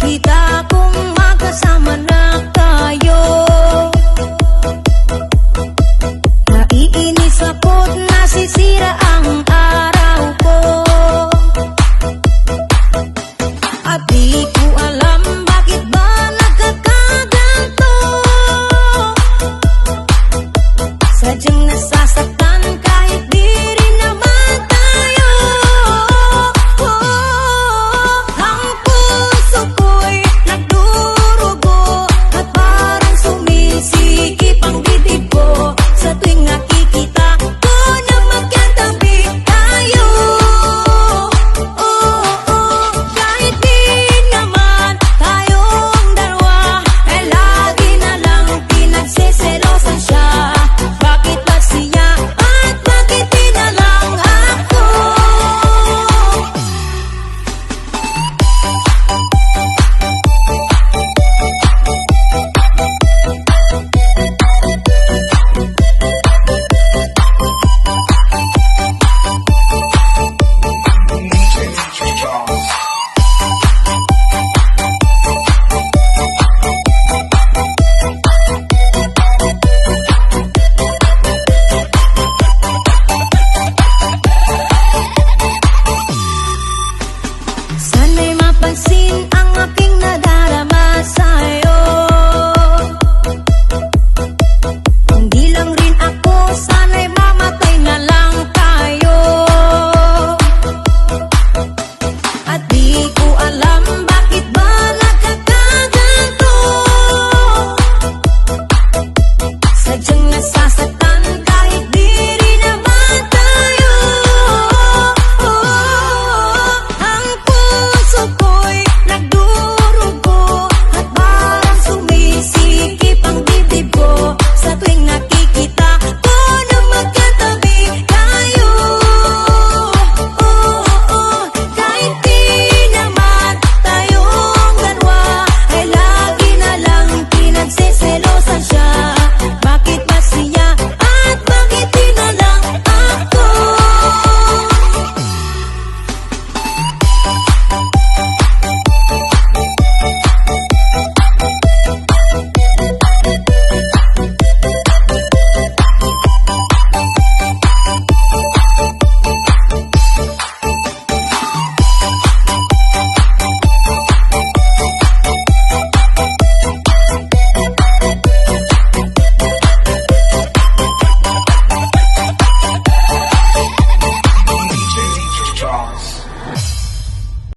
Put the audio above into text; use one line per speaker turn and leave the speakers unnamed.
kita kung magkasama na tayo. Naiinis ako't nasisira ang araw ko, at di ko alam bakit ba nagkakaganto. Sadyang nasasaktan kahit di rin naman tayo. Ang puso ko'y nagdurugo at parang sumisikip ang dibdib ko sa tuwing nakikita ko na magkatabi tayo. Kahit di naman tayong dalawa, eh lagi na lang pinagsiselosan siya. Bakit ba siya at bakit di na lang ako? Sana'y mapansin ang aking nadarama sa'yo.